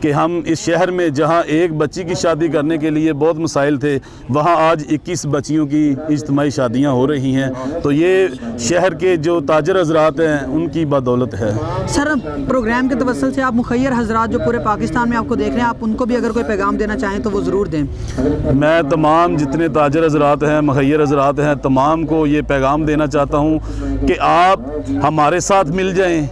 کہ ہم اس شہر میں جہاں ایک بچی کی شادی کرنے کے لیے بہت مسائل تھے، وہاں آج 21 بچیوں کی اجتماعی شادیاں ہو رہی ہیں، تو یہ شہر کے جو تاجر حضرات ہیں ان کی بدولت ہے۔ سر پروگرام کے توسل سے آپ مخیر حضرات جو پورے پاکستان میں آپ کو دیکھ رہے ہیں، آپ ان کو بھی اگر کوئی پیغام دینا چاہیں تو وہ ضرور دیں۔ میں تمام جتنے تاجر حضرات ہیں، مخیر حضرات ہیں، تمام کو یہ پیغام دینا چاہتا ہوں کہ آپ ہمارے ساتھ مل جائیں،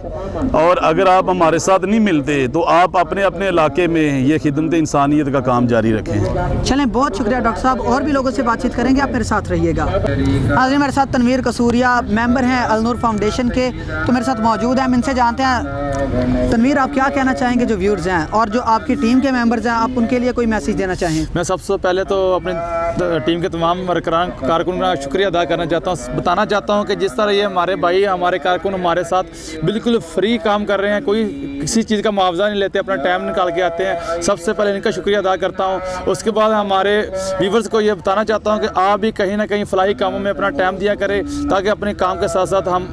اور اگر آپ ہمارے ساتھ نہیں ملتے تو آپ اپنے اپنے علاقے میں یہ خدمت انسانیت کا کام جاری رکھیں۔ چلیں، بہت شکریہ ڈاکٹر صاحب، اور بھی لوگوں سے بات چیت کریں گے، آپ میرے ساتھ رہیے گا۔ حاضرین، میرے ساتھ تنویر قصوریہ ممبر ہیں النور فاؤنڈیشن کے، تو میرے ساتھ موجود ہیں، ہم ان سے جانتے ہیں۔ تنویر، آپ کیا کہنا چاہیں گے جو ویورز ہیں اور جو آپ کی ٹیم کے ممبرز ہیں، آپ ان کے لیے کوئی میسیج دینا چاہیں؟ میں سب سے پہلے تو اپنی ٹیم کے تمام کارکن کا شکریہ ادا کرنا چاہتا ہوں، بتانا چاہتا ہوں کہ جس طرح یہ ہمارے بھائی، ہمارے کارکن ہمارے ساتھ بالکل فری کام کر رہے ہیں، کوئی کسی چیز کا معاوضہ نہیں لیتے، اپنا ٹائم نکال کے آتے ہیں، سب سے پہلے ان کا شکریہ ادا کرتا ہوں۔ اس کے بعد ہمارے ویورز کو یہ بتانا چاہتا ہوں کہ آپ بھی کہیں نہ کہیں فلاحی کاموں میں اپنا ٹائم دیا کریں، تاکہ اپنے کام کے ساتھ ساتھ ہم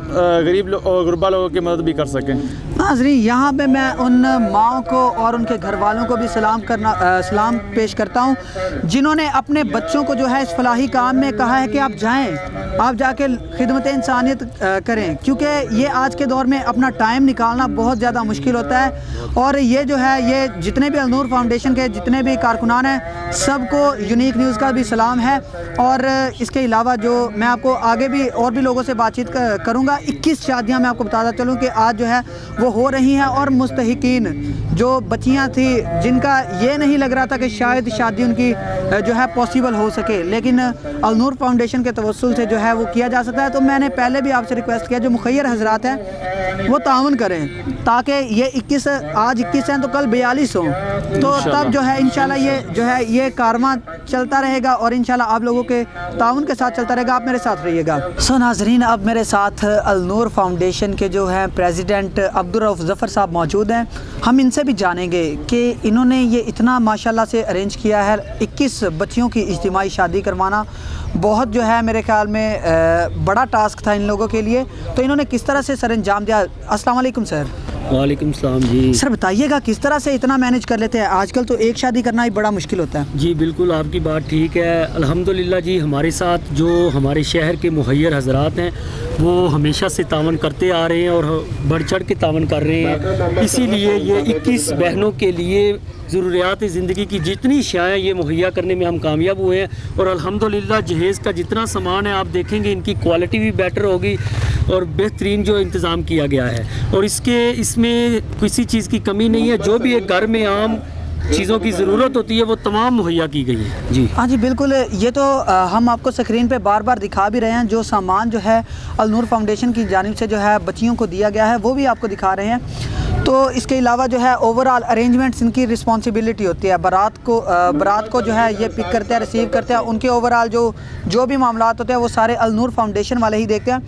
غریب اور غربا لوگوں کی مدد بھی کر سکیں۔ ناظرین، یہاں پہ میں ان ماؤں کو اور ان کے گھر والوں کو بھی سلام پیش کرتا ہوں جنہوں نے اپنے بچوں کو جو ہے اس فلاحی کام میں کہا ہے کہ آپ جائیں، آپ جا کے خدمت انسانیت کریں، کیونکہ یہ آج کے دور میں اپنا ٹائم نکالنا بہت زیادہ مشکل ہوتا ہے۔ اور یہ جو ہے، یہ جتنے بھی النور فاؤنڈیشن کے جتنے بھی کارکنان ہیں، سب کو یونیک نیوز کا بھی سلام ہے۔ اور اس کے علاوہ جو میں آپ کو آگے بھی اور بھی لوگوں سے بات چیت کروں گا، 21 شادیاں میں آپ کو بتاتا چلوں کہ آج جو ہے وہ ہو رہی ہیں، اور مستحقین جو بچیاں تھیں جن کا یہ نہیں لگ رہا تھا کہ شاید شادی ان کی جو ہے پاسبل ہو سکے، لیکن النور فاؤنڈیشن کے توسل سے جو ہے وہ کیا جا سکتا ہے۔ تو میں نے پہلے بھی آپ سے ریکویسٹ کیا جو مخیر حضرات ہیں وہ تعاون کریں، تاکہ یہ 21 آج 21 ہیں تو کل 42 ہوں، تو تب جو ہے انشاءاللہ یہ جو ہے یہ کارواں چلتا رہے گا، اور انشاءاللہ آپ لوگوں کے تعاون کے ساتھ چلتا رہے گا۔ آپ میرے ساتھ رہیے گا۔ سو ناظرین، اب میرے ساتھ النور فاؤنڈیشن کے جو ہیں پریزیڈنٹ عبدالرؤف ظفر صاحب موجود ہیں، ہم ان سے بھی جانیں گے کہ انہوں نے یہ اتنا ماشاءاللہ سے ارینج کیا ہے، 21 بچیوں کی اجتماعی شادی کروانا بہت جو ہے میرے خیال میں بڑا ٹاسک تھا ان لوگوں کے لیے، تو انہوں نے کس طرح سے سر انجام دیا؟ السلام علیکم سر۔ وعلیکم السلام جی۔ سر بتائیے گا کس طرح سے اتنا مینیج کر لیتے ہیں؟ آج کل تو ایک شادی کرنا ہی بڑا مشکل ہوتا ہے۔ جی بالکل، آپ کی بات ٹھیک ہے۔ الحمدللہ جی، ہمارے ساتھ جو ہمارے شہر کے مخیر حضرات ہیں وہ ہمیشہ سے تعاون کرتے آ رہے ہیں اور بڑھ چڑھ کے تعاون کر رہے ہیں، اسی لیے یہ 21 بہنوں کے لیے ضروریات زندگی کی جتنی اشیاء یہ مہیا کرنے میں ہم کامیاب ہوئے ہیں، اور الحمدللہ جہیز کا جتنا سامان ہے آپ دیکھیں گے ان کی کوالٹی بھی بیٹر ہوگی، اور بہترین جو انتظام کیا گیا ہے، اور اس میں کسی چیز کی کمی نہیں ہے۔ جو بھی ایک گھر میں عام چیزوں کی ضرورت ہوتی ہے وہ تمام مہیا کی گئی ہے جی۔ ہاں جی بالکل، یہ تو ہم آپ کو سکرین پہ بار بار دکھا بھی رہے ہیں، جو سامان جو ہے النور فاؤنڈیشن کی جانب سے جو ہے بچیوں کو دیا گیا ہے وہ بھی آپ کو دکھا رہے ہیں۔ تو اس کے علاوہ جو ہے اوورآل ارینجمنٹس ان کی رسپانسبلٹی ہوتی ہے، برات کو جو ہے یہ پک کرتے ہیں، ریسیو کرتے ہیں، ان کے اوورآل جو بھی معاملات ہوتے ہیں وہ سارے النور فاؤنڈیشن والے ہی دیکھتے ہیں۔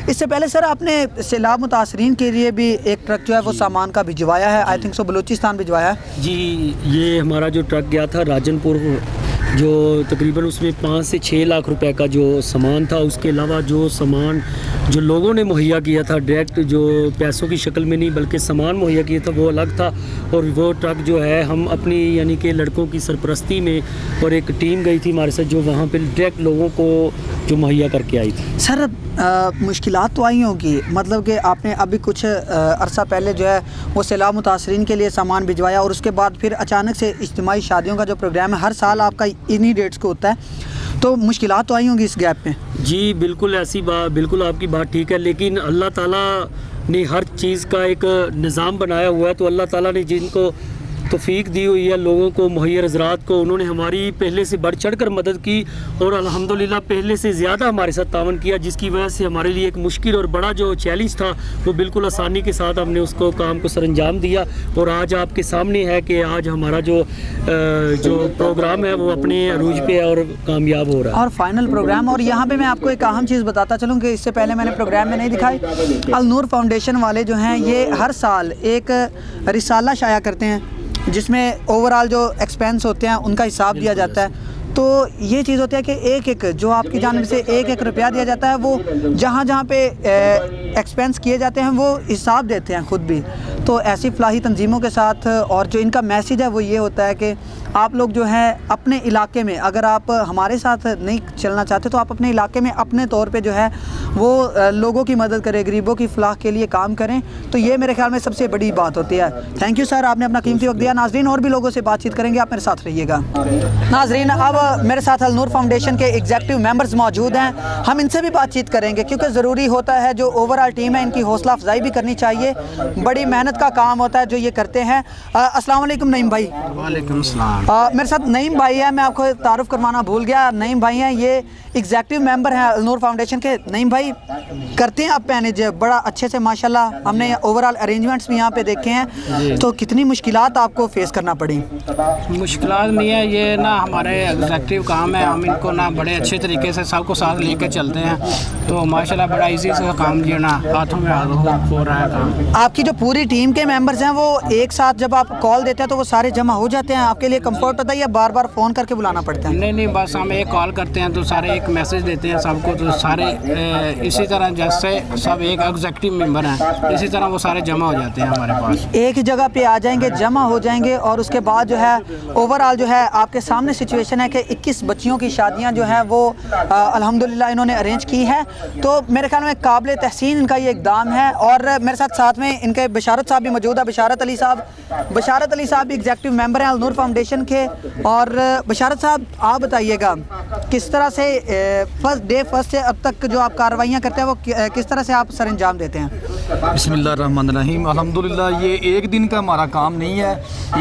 اس سے پہلے سر آپ نے سیلاب متاثرین کے لیے بھی ایک ٹرک جو ہے وہ سامان کا بھجوایا ہے، آئی تھنک سو بلوچستان بھجوایا ہے جی۔ یہ ہمارا جو ٹرک گیا تھا راجن پور، جو تقریباً اس میں 5 سے 6 لاکھ روپے کا جو سامان تھا، اس کے علاوہ جو سامان جو لوگوں نے مہیا کیا تھا ڈائریکٹ، جو پیسوں کی شکل میں نہیں بلکہ سامان مہیا کیا تھا، وہ الگ تھا۔ اور وہ ٹرک جو ہے ہم اپنی یعنی کہ لڑکوں کی سرپرستی میں، اور ایک ٹیم گئی تھی ہمارے ساتھ جو وہاں پہ ڈائریکٹ لوگوں کو جو مہیا کر کے آئی تھی۔ سر مشکلات تو آئی ہوں گی، مطلب کہ آپ نے ابھی کچھ عرصہ پہلے جو ہے وہ سیلاب متاثرین کے لیے سامان بھجوایا، اور اس کے بعد پھر اچانک سے اجتماعی شادیوں کا جو پروگرام ہے ہر سال آپ کا انہی ڈیٹس کو ہوتا ہے، تو مشکلات تو آئی ہوں گی اس گیپ میں؟ جی بالکل، ایسی بات، بالکل آپ کی بات ٹھیک ہے، لیکن اللہ تعالیٰ نے ہر چیز کا ایک نظام بنایا ہوا ہے، تو اللہ تعالیٰ نے جن کو توفیق دی ہوئی ہے لوگوں کو، مہیر حضرات کو، انہوں نے ہماری پہلے سے بڑھ چڑھ کر مدد کی، اور الحمدللہ پہلے سے زیادہ ہمارے ساتھ تعاون کیا، جس کی وجہ سے ہمارے لیے ایک مشکل اور بڑا جو چیلنج تھا وہ بالکل آسانی کے ساتھ ہم نے اس کو کام کو سر انجام دیا، اور آج آپ کے سامنے ہے کہ آج ہمارا جو پروگرام ہے وہ اپنے عروج پہ اور کامیاب ہو رہا ہے، اور فائنل پروگرام۔ اور یہاں پہ میں آپ کو ایک اہم چیز بتاتا چلوں کہ اس سے پہلے میں نے پروگرام میں نہیں دکھائی، النور فاؤنڈیشن والے جو ہیں یہ ہر سال ایک رسالہ شائع کرتے ہیں جس میں اوورآل جو ایکسپینس ہوتے ہیں ان کا حساب دیا جاتا ہے۔ تو یہ چیز ہوتی ہے کہ ایک جو آپ کی جانب سے ایک روپیہ دیا جاتا ہے، وہ جہاں پہ ایکسپینس کیے جاتے ہیں وہ حساب دیتے ہیں خود بھی۔ تو ایسی فلاحی تنظیموں کے ساتھ اور جو ان کا میسیج ہے وہ یہ ہوتا ہے کہ آپ لوگ جو ہیں اپنے علاقے میں اگر آپ ہمارے ساتھ نہیں چلنا چاہتے تو آپ اپنے علاقے میں اپنے طور پہ جو ہے وہ لوگوں کی مدد کریں, غریبوں کی فلاح کے لیے کام کریں. تو یہ میرے خیال میں سب سے بڑی بات ہوتی ہے. تھینک یو سر, آپ نے اپنا قیمتی وقت دیا. ناظرین اور بھی لوگوں سے بات چیت کریں گے, آپ میرے ساتھ رہیے گا. ناظرین اب میرے ساتھ النور فاؤنڈیشن کے ایگزیکٹو ممبرز موجود ہیں, ہم ان سے بھی بات چیت کریں گے کیونکہ ضروری ہوتا ہے جو اوور آل ٹیم ہے ان کی حوصلہ افزائی بھی کرنی چاہیے. بڑی محنت کا کام ہوتا ہے جو یہ کرتے ہیں. السلام علیکم نعیم بھائی. وعلیکم السلام. میرے ساتھ نعیم بھائی ہے, میں آپ کو تعارف کروانا بھول گیا. نعیم بھائی ہیں, یہ ایگزیکٹو ممبر ہیں النور فاؤنڈیشن کے. نعیم بھئی کرتے ہیں آپ مینیج بڑا اچھے سے ماشاءاللہ, ہم نے اوور آل ارینجمنٹس بھی یہاں پہ دیکھے ہیں, تو کتنی مشکلات آپ کو فیس کرنا پڑی؟ مشکلات نہیں ہے, یہ نا ہمارے ایگزیکٹو کام ہے, ہم ان کو نا بڑے اچھے طریقے سے سب کو ساتھ لے کے چلتے ہیں, تو ماشاءاللہ بڑا ایزی سے کام جو نا ہاتھوں میں ہو رہا ہے کام. آپ کی جو پوری ٹیم کے ممبرز ہیں وہ ایک ساتھ جب آپ کال دیتے ہیں تو وہ سارے جمع ہو جاتے ہیں, آپ کے لیے کمفرٹ ہوتا ہے یا بار بار فون کر کے بلانا پڑتا ہے؟ نہیں, بس ہم ایک کال کرتے ہیں تو سارے ایک میسج دیتے ہیں سب کو, تو سارے اسی طرح جیسے سب ایک ایگزیکٹو ممبر ہیں اسی طرح وہ سارے جمع ہو جاتے ہیں ہمارے پاس. ایک جگہ پہ آ جائیں گے, جمع ہو جائیں گے, اور اس کے بعد جو ہے اوور آل جو ہے آپ کے سامنے سچویشن ہے کہ 21 بچیوں کی شادیاں جو ہیں وہ الحمدللہ انہوں نے ارینج کی ہے. تو میرے خیال میں قابل تحسین ان کا یہ اقدام ہے. اور میرے ساتھ میں ان کے بشارت صاحب بھی موجود ہے. بشارت علی صاحب بھی ایگزیکٹو ممبر ہیں النور فاؤنڈیشن کے. اور بشارت صاحب آپ بتائیے گا کس طرح سے فرسٹ سے اب تک جو آپ کارروائیاں کرتے ہیں وہ کس طرح سے آپ سر انجام دیتے ہیں؟ بسم اللہ الرحمن الرحیم. الحمدللہ یہ ایک دن کا ہمارا کام نہیں ہے,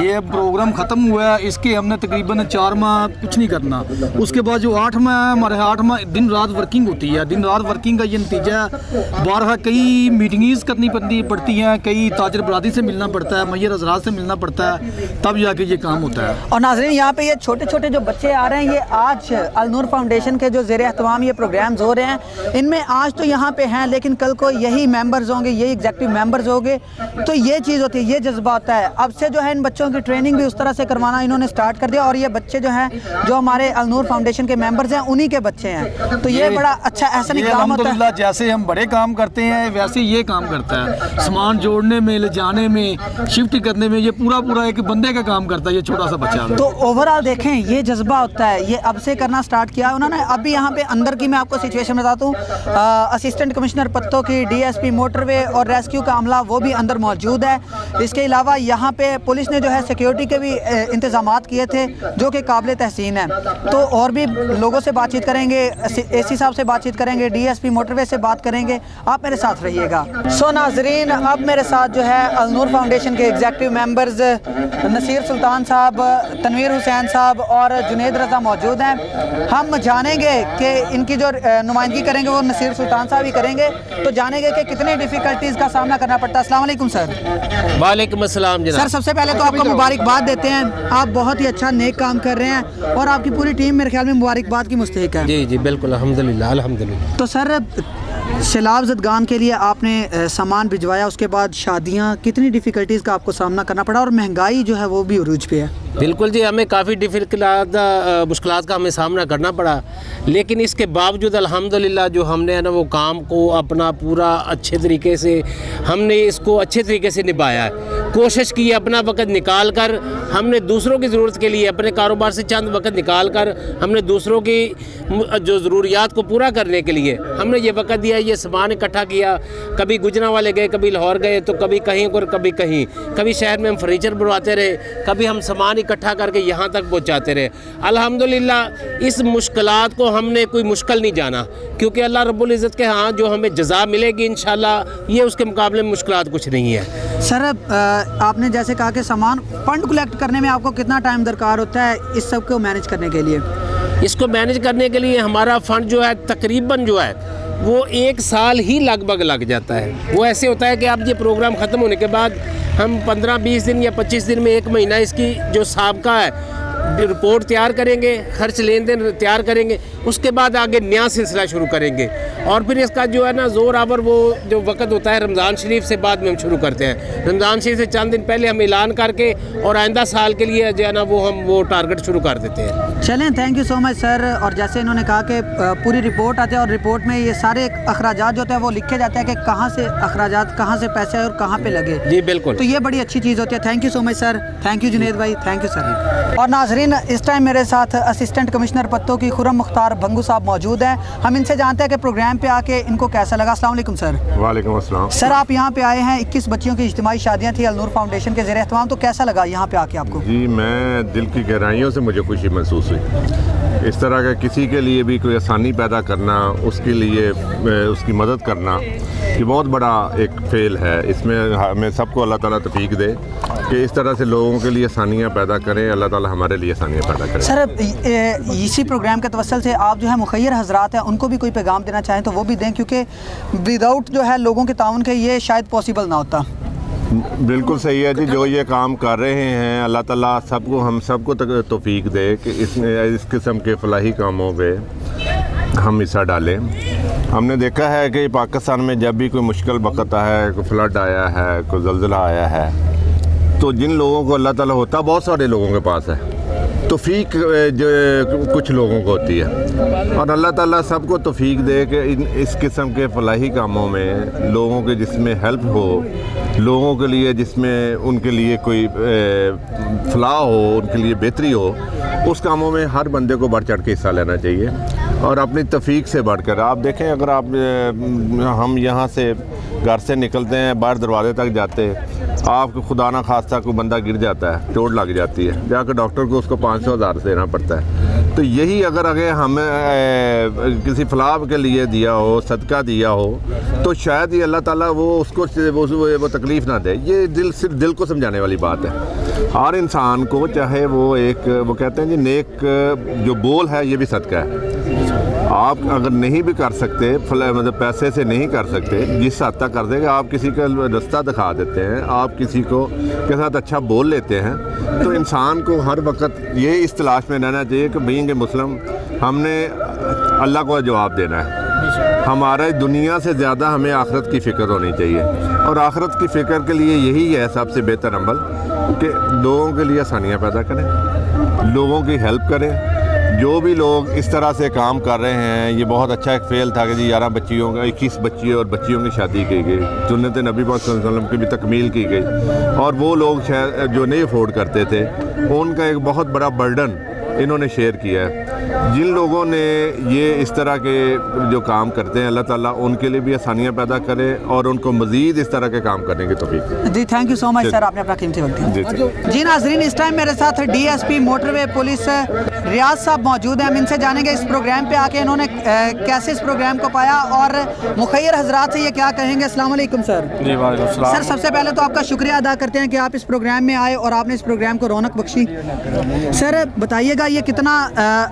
یہ پروگرام ختم ہوا ہے, اس کے ہم نے تقریباً 4 ماہ کچھ نہیں کرنا. اس کے بعد جو 8 ماہ ہے ہمارے 8 ماہ دن رات ورکنگ ہوتی ہے. دن رات ورکنگ کا یہ نتیجہ ہے, بارہا کئی میٹنگز کرنی پڑتی ہیں, کئی تاجر برادری سے ملنا پڑتا ہے, میّر حضرات سے ملنا پڑتا ہے, تب جا کے یہ کام ہوتا ہے. اور ناظرین یہاں پہ یہ چھوٹے چھوٹے جو بچے آ رہے ہیں, یہ آج النور فاؤنڈیشن کے جو زیر اہتمام یہ پروگرامز ہو رہے ہیں, ان میں آج تو یہاں پہ ہیں لیکن کل کو یہی ممبرز ہوں گے, یہی ایگزیکٹو ممبرز ہوں گے. تو یہ چیز ہوتی ہے, یہ جذبہ ہوتا ہے. اب سے جو ہے ان بچوں کی ٹریننگ بھی اس طرح سے کروانا انہوں نے سٹارٹ کر دیا, اور یہ بچے جو ہیں جو ہمارے النور فاؤنڈیشن کے ممبرز ہیں انہی کے بچے ہیں. تو یہ بڑا اچھا احسن اقدام ہوتا ہے. الحمدللہ جیسے ہم بڑے کام کرتے ہیں ویسے یہ کام کرتا ہے, سامان جوڑنے میں, لے جانے میں, شفٹ کرنے میں, یہ پورا ایک بندے کا کام کرتا ہے یہ چھوٹا سا بچہ. تو اوور آل دیکھیں یہ جذبہ ہوتا ہے, یہ اب سے کرنا سٹارٹ کیا انہوں نے. اب بھی یہاں پہ اندر کی میں آپ کو سچویشن بتاتا ہوں, اسسٹنٹ کمشنر پتوں کی, ڈی ایس پی موٹر وے اور ریسکیو کا عملہ وہ بھی اندر موجود ہے. اس کے علاوہ یہاں پہ پولیس نے جو ہے سیکیورٹی کے بھی انتظامات کیے تھے جو کہ قابل تحسین ہیں. تو اور بھی لوگوں سے بات چیت کریں گے, اے سی صاحب سے بات چیت کریں گے, ڈی ایس پی موٹر وے سے بات کریں گے. آپ میرے ساتھ رہیے گا. سو ناظرین اب میرے ساتھ جو ہے النور فاؤنڈیشن کے ایگزیکٹو ممبرز نصیر سلطان صاحب, تنویر حسین صاحب اور جنید رضا موجود ہیں. ہم جانیں گے کہ ان کی جو نمائندگی کریں گے وہ نصیر سلطان صاحب ہی کریں گے, تو جانیں گے کہ کتنے ڈیفیکلٹیز کا سامنا کرنا پڑتا ہے. السلام علیکم سر. وعلیکم السلام جناب. سر سب سے پہلے تو آپ کو مبارکباد دیتے ہیں, آپ بہت ہی اچھا نیک کام کر رہے ہیں اور آپ کی پوری ٹیم میرے خیال میں مبارکباد کی مستحق ہے. جی بالکل الحمدللہ. تو سر سیلاب زدگان کے لیے آپ نے سامان بھجوایا, اس کے بعد شادیاں, کتنی ڈیفیکلٹیز کا آپ کو سامنا کرنا پڑا, اور مہنگائی جو ہے وہ بھی عروج پہ ہے. بالکل جی, ہمیں کافی مشکلات کا ہمیں سامنا کرنا پڑا, لیکن اس کے باوجود الحمدللہ جو ہم نے نا وہ کام کو اپنا پورا اچھے طریقے سے ہم نے اس کو اچھے طریقے سے نبھایا ہے. کوشش کی اپنا وقت نکال کر, ہم نے دوسروں کی ضرورت کے لیے اپنے کاروبار سے چند وقت نکال کر ہم نے دوسروں کی جو ضروریات کو پورا کرنے کے لیے ہم نے یہ وقت دیا, یہ سامان اکٹھا کیا. کبھی گجرا والے گئے, کبھی لاہور گئے, تو کبھی کہیں اور کبھی کہیں, کبھی شہر میں ہم فرنیچر بنواتے رہے, کبھی ہم سامان اکٹھا کر کے یہاں تک پہنچاتے رہے. الحمدللہ اس مشکلات کو ہم نے کوئی مشکل نہیں جانا, کیونکہ اللہ رب العزت کے ہاں جو ہمیں جزا ملے گی انشاءاللہ, یہ اس کے مقابلے میں مشکلات کچھ نہیں ہے. سر آپ نے جیسے کہا کہ سامان فنڈ کلیکٹ کرنے میں آپ کو کتنا ٹائم درکار ہوتا ہے اس سب کو مینیج کرنے کے لیے؟ اس کو مینیج کرنے کے لیے ہمارا فنڈ جو ہے تقریباً جو ہے وہ 1 سال ہی لگ بھگ لگ جاتا ہے. وہ ایسے ہوتا ہے کہ اب یہ پروگرام ختم ہونے کے بعد ہم 15-20 دن یا 25 دن میں 1 مہینہ اس کی جو سابقہ ہے رپورٹ تیار کریں گے, خرچ لین دین تیار کریں گے, اس کے بعد آگے نیا سلسلہ شروع کریں گے. اور پھر اس کا جو ہے نا زور آور وہ جو وقت ہوتا ہے رمضان شریف سے بعد میں ہم شروع کرتے ہیں. رمضان شریف سے چند دن پہلے ہم اعلان کر کے اور آئندہ سال کے لیے جو ہے نا وہ ٹارگٹ شروع کر دیتے ہیں. چلیں, تھینک یو سو مچ سر. اور جیسے انہوں نے کہا کہ پوری رپورٹ آتی ہے اور رپورٹ میں یہ سارے اخراجات جو ہوتے ہیں وہ لکھے جاتے ہیں کہ کہاں سے اخراجات, کہاں سے پیسے اور کہاں پہ لگے. جی بالکل, تو یہ بڑی اچھی چیز ہوتی ہے. Thank you so much sir. Thank you Junaid بھائی, تھینک یو سر. اور ناظرین, اس ٹائم میرے ساتھ اسسٹنٹ کمشنر پتوں کی خرم مختار بھنگو صاحب موجود ہیں. ہم ان سے جانتے ہیں کہ پروگرام پہ آ کے ان کو کیسا لگا. السلام علیکم سر. وعلیکم السلام. سر, آپ یہاں پہ آئے ہیں, 21 بچیوں کی اجتماعی شادیاں تھیں النور فاؤنڈیشن کے زیر اہتمام, تو کیسا لگا یہاں پہ آ کے آپ کو؟ جی, میں دل کی گہرائیوں سے مجھے خوشی محسوس ہوئی. اس طرح کا کسی کے لیے بھی کوئی آسانی پیدا کرنا, اس کے لیے اس کی مدد کرنا, یہ بہت بڑا ایک فعل ہے. اس میں ہمیں سب کو اللہ تعالیٰ توفیق دے کہ اس طرح سے لوگوں کے لیے آسانیاں پیدا کریں. اللہ تعالیٰ ہمارے لیے آسانیاں پیدا کریں. سر, اسی پروگرام کے توسل سے آپ جو ہے مخیر حضرات ہیں ان کو بھی کوئی پیغام دینا چاہیں تو وہ بھی دیں, کیونکہ وداؤٹ جو ہے لوگوں کے تعاون کے یہ شاید پاسبل نہ ہوتا. بالکل صحیح ہے جی. جو یہ کام کر رہے ہیں اللہ تعالیٰ ہم سب کو توفیق دے کہ اس قسم کے فلاحی کاموں پہ ہم حصہ ڈالیں. ہم نے دیکھا ہے کہ پاکستان میں جب بھی کوئی مشکل وقت آیا ہے, کوئی فلڈ آیا ہے, کوئی زلزلہ آیا ہے, تو جن لوگوں کو اللہ تعالیٰ ہوتا بہت سارے لوگوں کے پاس ہے, توفیق جو کچھ لوگوں کو ہوتی ہے. اور اللہ تعالیٰ سب کو توفیق دے کہ اس قسم کے فلاحی کاموں میں لوگوں کے جس میں ہیلپ ہو, لوگوں کے لیے جس میں ان کے لیے کوئی فلاح ہو, ان کے لیے بہتری ہو, اس کاموں میں ہر بندے کو بڑھ چڑھ کے حصہ لینا چاہیے. اور اپنی توفیق سے بڑھ کر آپ دیکھیں, اگر ہم یہاں سے گھر سے نکلتے ہیں, باہر دروازے تک جاتے, آپ کو خدا نہ خواستہ کوئی بندہ گر جاتا ہے, چوٹ لگ جاتی ہے, جا کے ڈاکٹر کو اس کو 500,000 دینا پڑتا ہے. تو یہی اگر ہمیں کسی فلاح کے لیے دیا ہو, صدقہ دیا ہو, تو شاید یہ اللہ تعالیٰ وہ اس کو وہ تکلیف نہ دے. یہ صرف دل کو سمجھانے والی بات ہے. ہر انسان کو, چاہے وہ کہتے ہیں جی نیک جو بول ہے یہ بھی صدقہ ہے. آپ اگر نہیں بھی کر سکتے, مطلب پیسے سے نہیں کر سکتے, جس حد تک کر دیں گے, آپ کسی کا رستہ دکھا دیتے ہیں, آپ کسی کے ساتھ اچھا بول لیتے ہیں, تو انسان کو ہر وقت یہ اس تلاش میں رہنا چاہیے کہ بینگ اے مسلم ہم نے اللہ کو جواب دینا ہے. ہمارے دنیا سے زیادہ ہمیں آخرت کی فکر ہونی چاہیے. اور آخرت کی فکر کے لیے یہی ہے سب سے بہتر عمل کہ لوگوں کے لیے آسانیاں پیدا کریں, لوگوں کی ہیلپ کریں. جو بھی لوگ اس طرح سے کام کر رہے ہیں, یہ بہت اچھا ایک فعل تھا کہ جی 21 بچیوں اور بچیوں کی شادی کی گئی, سنت نبی پاک صلی اللہ علیہ وسلم کی بھی تکمیل کی گئی. اور وہ لوگ جو نہیں افورڈ کرتے تھے, ان کا ایک بہت بڑا برڈن انہوں نے شیئر کیا ہے. جن لوگوں نے یہ اس طرح کے جو کام کرتے ہیں, اللہ تعالیٰ ان کے لیے بھی آسانیاں پیدا کرے اور ان کو مزید اس طرح کے کام کرنے کی توفیق دے. جی, تھینک یو سو مچ سر, آپ نے اپنا قیمتی وقت دیا. جی ناظرین, اس ٹائم میرے ساتھ ڈی ایس پی موٹر وے پولیس ریاض صاحب موجود ہیں. ہم ان سے جانیں گے اس پروگرام پہ آ کے انہوں نے کیسے اس پروگرام کو پایا اور مخیر حضرات سے یہ کیا کہیں گے. السلام علیکم سر. جی وعلیکم السلام. سر, سب سے پہلے تو آپ کا شکریہ ادا کرتے ہیں کہ آپ اس پروگرام میں آئے اور آپ نے اس پروگرام کو رونق بخشی. سر بتائیے گا, یہ کتنا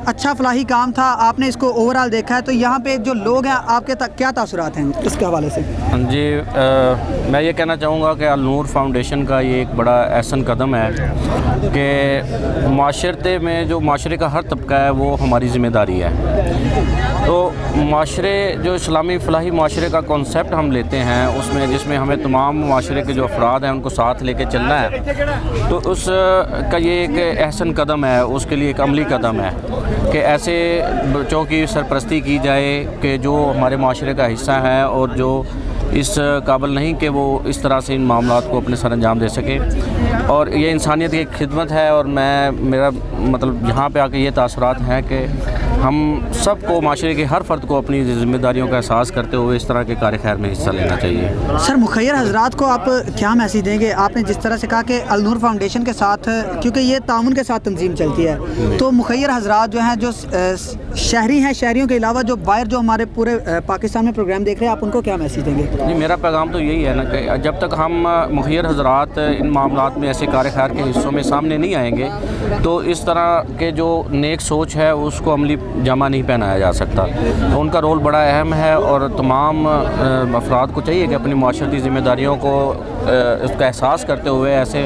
اچھا فلاحی کام تھا, آپ نے اس کو اوور آل دیکھا ہے, تو یہاں پہ جو لوگ ہیں آپ کے کیا تاثرات ہیں اس کے حوالے سے؟ جی, میں یہ کہنا چاہوں گا کہ النور فاؤنڈیشن کا یہ ایک بڑا احسن قدم ہے کہ معاشرے میں جو معاشرے کا ہر طبقہ ہے وہ ہماری ذمہ داری ہے. تو معاشرے جو اسلامی فلاحی معاشرے کا کانسیپٹ ہم لیتے ہیں, اس میں جس میں ہمیں تمام معاشرے کے جو افراد ہیں ان کو ساتھ لے کے چلنا ہے, تو اس کا یہ ایک احسن قدم ہے, اس کے لیے ایک عملی قدم ہے کہ ایسے بچوں کی سرپرستی کی جائے کہ جو ہمارے معاشرے کا حصہ ہیں اور جو اس قابل نہیں کہ وہ اس طرح سے ان معاملات کو اپنے سر انجام دے سکے. اور یہ انسانیت کی خدمت ہے. اور میرا مطلب یہاں پہ آ کے یہ تاثرات ہیں کہ ہم سب کو, معاشرے کے ہر فرد کو اپنی ذمہ داریوں کا احساس کرتے ہوئے اس طرح کے کار خیر میں حصہ لینا چاہیے. سر, مخیر حضرات کو آپ کیا میسیج دیں گے؟ آپ نے جس طرح سے کہا کہ النور فاؤنڈیشن کے ساتھ, کیونکہ یہ تعاون کے ساتھ تنظیم چلتی ہے, تو مخیر حضرات جو ہیں, جو شہری ہیں, شہریوں کے علاوہ جو باہر جو ہمارے پورے پاکستان میں پروگرام دیکھ رہے ہیں, آپ ان کو کیا میسیج دیں گے؟ جی, میرا پیغام تو یہی ہے نا کہ جب تک ہم مخیر حضرات ان معاملات میں ایسے کار خیر کے حصوں میں سامنے نہیں آئیں گے, تو اس طرح کے جو نیک سوچ ہے اس کو عملی جامہ نہیں پہنایا جا سکتا. تو ان کا رول بڑا اہم ہے اور تمام افراد کو چاہیے کہ اپنی معاشرتی ذمہ داریوں کو اس کا احساس کرتے ہوئے ایسے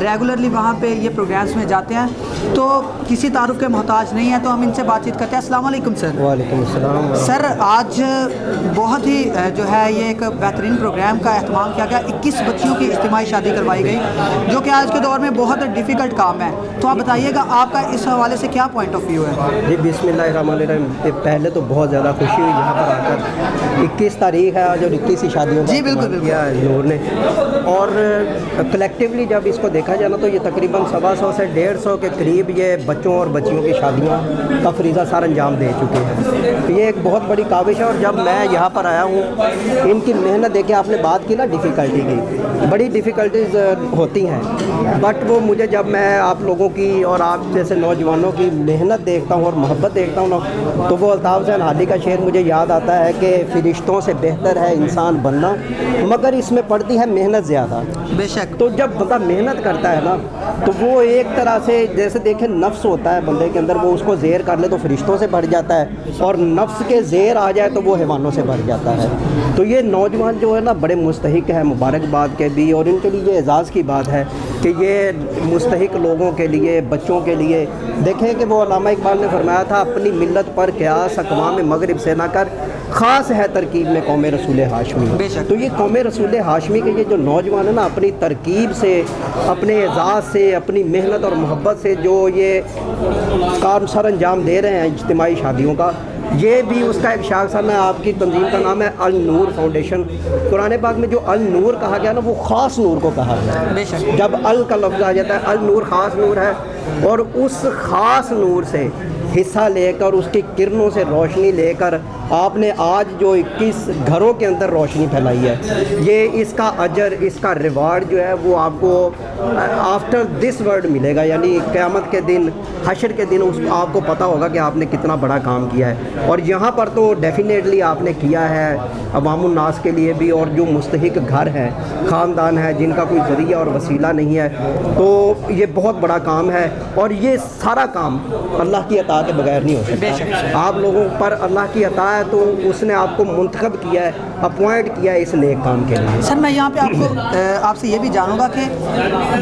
ریگولرلی وہاں پہ یہ پروگرامس میں جاتے ہیں تو کسی تعارف کے محتاج نہیں ہیں, تو ہم ان سے بات چیت کرتے ہیں. السلام علیکم سر. وعلیکم السلام. سر آج بہت ہی جو ہے یہ ایک بہترین پروگرام کا اہتمام کیا گیا, 21 بچیوں کی اجتماعی شادی کروائی گئی جو کہ آج کے دور میں بہت ڈیفیکلٹ کام ہے, تو آپ بتائیے گا آپ کا اس حوالے سے کیا پوائنٹ آف ویو ہے؟ جی بسم اللہ الرحمن الرحیم. پہلے تو بہت زیادہ خوشی ہوئی یہاں پر آ کر. 21 تاریخ ہے آج اور 21 شادیوں جی بالکل کیا نور نے, اور کلیکٹیولی جب اس کو دیکھا جانا تو یہ تقریباً 125 سے 150 کے قریب یہ بچوں اور بچیوں کی شادیوں کا فریضہ سار انجام دے چکے ہیں. یہ ایک بہت بڑی کاوش ہے, اور جب میں یہاں پر آیا ہوں ان کی محنت دیکھیں, آپ نے بات کی نا ڈیفیکلٹی کی, بڑی ڈیفیکلٹیز ہوتی ہیں, بٹ وہ مجھے جب میں آپ لوگوں کی اور آپ جیسے نوجوانوں کی محنت دیکھتا ہوں اور محبت دیکھتا ہوں نا, تو وہ الطاف حسین حادی کا شعر مجھے یاد آتا ہے کہ فرشتوں سے بہتر ہے انسان بننا, مگر اس میں پڑتی ہے محنت زیادہ. بے شک. تو جب بندہ محنت کرتا ہے نا تو وہ ایک طرح سے جیسے دیکھیں نفس ہوتا ہے بندے کے اندر, وہ اس کو زیر کر لے تو فرشتوں سے بڑھ جاتا ہے, اور نفس کے زیر آ جائے تو وہ حیوانوں سے بڑھ جاتا ہے. تو یہ نوجوان جو ہے نا بڑے مستحق ہیں مبارکباد کے بھی, اور ان کے لیے یہ اعزاز کی بات ہے کہ یہ مستحق لوگوں کے لیے, بچوں کے لیے دیکھیں کہ وہ علامہ اقبال نے فرمایا تھا اپنی ملت پر قیاس اقوام مغرب سے نہ کر, خاص ہے ترکیب میں قوم رسول ہاشمی. تو یہ قوم رسول ہاشمی کے یہ جو نوجوان ہیں نا اپنی ترکیب سے, اپنے اعزاز سے, اپنی محنت اور محبت سے جو یہ کام سر انجام دے رہے ہیں اجتماعی شادیوں کا, یہ بھی اس کا ایک شاخسانہ ہے. آپ کی تنظیم کا نام ہے النور فاؤنڈیشن. قرآن پاک میں جو النور کہا گیا نا وہ خاص نور کو کہا گیا. جب ال کا لفظ آ جاتا ہے, النور خاص نور ہے, اور اس خاص نور سے حصہ لے کر, اس کی کرنوں سے روشنی لے کر آپ نے آج جو 21 گھروں کے اندر روشنی پھیلائی ہے, یہ اس کا اجر, اس کا ریوارڈ جو ہے وہ آپ کو آفٹر دس ورلڈ ملے گا. یعنی قیامت کے دن, حشر کے دن آپ کو پتہ ہوگا کہ آپ نے کتنا بڑا کام کیا ہے. اور یہاں پر تو ڈیفینیٹلی آپ نے کیا ہے عوام الناس کے لیے بھی, اور جو مستحق گھر ہیں, خاندان ہیں جن کا کوئی ذریعہ اور وسیلہ نہیں ہے, تو یہ بہت بڑا کام ہے. اور یہ سارا کام اللہ کی عطا کے بغیر نہیں ہو سکتا. آپ لوگوں پر اللہ کی عطا ہے تو اس نے آپ کو منتخب کیا ہے, اپوائنٹ کیا ہے اس نیک کام کے لیے. سر میں یہاں پہ آپ سے یہ بھی جانوں گا کہ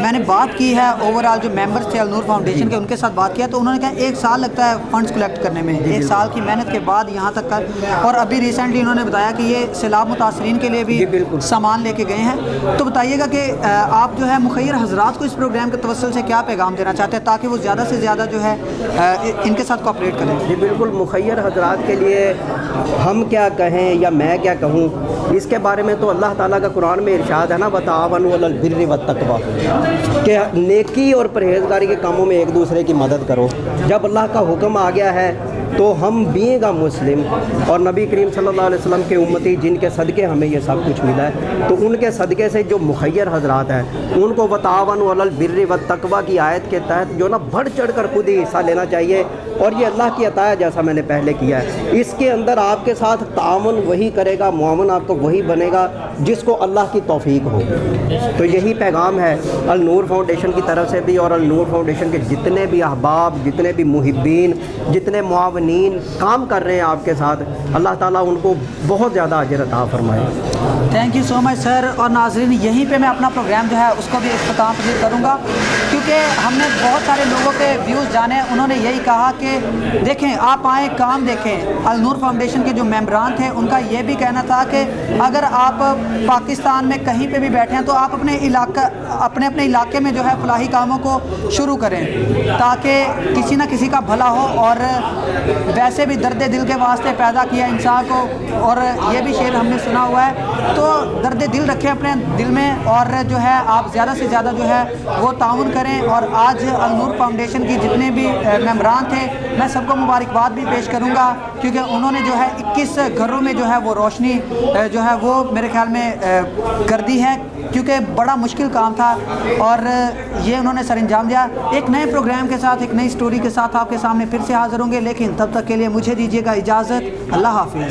میں نے بات کی ہے اوور آل جو ممبرس تھے النور فاؤنڈیشن کے, ان کے ساتھ بات کیا تو انہوں نے کہا 1 سال لگتا ہے فنڈز کلیکٹ کرنے میں, 1 سال کی محنت کے بعد یہاں تک کر, اور ابھی ریسنٹلی انہوں نے بتایا کہ یہ سیلاب متاثرین کے لیے بھی سامان لے کے گئے ہیں. تو بتائیے گا کہ آپ جو ہے مخیر حضرات کو اس پروگرام کے توسل سے کیا پیغام دینا چاہتے ہیں تاکہ وہ زیادہ سے زیادہ جو ہے ان کے ساتھ کوآپریٹ کریں؟ جی بالکل. مخیر حضرات کے لیے ہم کیا کہیں یا میں کیا کہوں, اس کے بارے میں تو اللہ تعالیٰ کا قرآن میں ارشاد ہے نا, وتعاونوا علی البر والتقوی, کہ نیکی اور پرہیزگاری کے کاموں میں ایک دوسرے کی مدد کرو. جب اللہ کا حکم آ گیا ہے تو ہم بینگ مسلم اور نبی کریم صلی اللہ علیہ وسلم کے امتی جن کے صدقے ہمیں یہ سب کچھ ملا ہے, تو ان کے صدقے سے جو مخیر حضرات ہیں ان کو وتعاونوا علی البر والتقوی کی آیت کے تحت جو نا بڑھ چڑھ کر خود ہی حصہ لینا چاہیے. اور یہ اللہ کی عطا ہے جیسا میں نے پہلے کیا ہے. اس کے اندر آپ کے ساتھ تعاون وہی کرے گا, معاون آپ کو وہی بنے گا جس کو اللہ کی توفیق ہو. تو یہی پیغام ہے النور فاؤنڈیشن کی طرف سے بھی, اور النور فاؤنڈیشن کے جتنے بھی احباب, جتنے بھی محبین, جتنے معاونین کام کر رہے ہیں آپ کے ساتھ, اللہ تعالیٰ ان کو بہت زیادہ اجر عطا فرمائے. تھینک یو سو مچ سر. اور ناظرین یہیں پہ میں اپنا پروگرام جو ہے اس کو بھی اختتام پذیر کروں گا, کیونکہ ہم نے بہت سارے لوگوں کے ویوز جانے, انہوں نے یہی کہا کہ دیکھیں آپ آئیں کام دیکھیں. النور فاؤنڈیشن کے جو ممبران تھے ان کا یہ بھی کہنا تھا کہ اگر آپ پاکستان میں کہیں پہ بھی بیٹھے ہیں تو آپ اپنے علاقے میں جو ہے فلاحی کاموں کو شروع کریں تاکہ کسی نہ کسی کا بھلا ہو. اور ویسے بھی درد دل کے واسطے پیدا کیا انسان کو, اور یہ بھی شعر ہم نے سنا ہوا ہے, تو درد دل رکھیں اپنے دل میں, اور جو ہے آپ زیادہ سے زیادہ جو ہے وہ تعاون کریں. اور آج النور فاؤنڈیشن کی جتنے بھی ممبران تھے میں سب کو مبارکباد بھی پیش کروں گا, کیونکہ انہوں نے جو ہے 21 گھروں میں جو ہے وہ روشنی جو ہے وہ میرے خیال میں کر دی ہے, کیونکہ بڑا مشکل کام تھا اور یہ انہوں نے سر انجام دیا. ایک نئے پروگرام کے ساتھ, ایک نئی سٹوری کے ساتھ آپ کے سامنے پھر سے حاضر ہوں گے, لیکن تب تک کے لیے مجھے دیجیے گا اجازت. اللہ حافظ.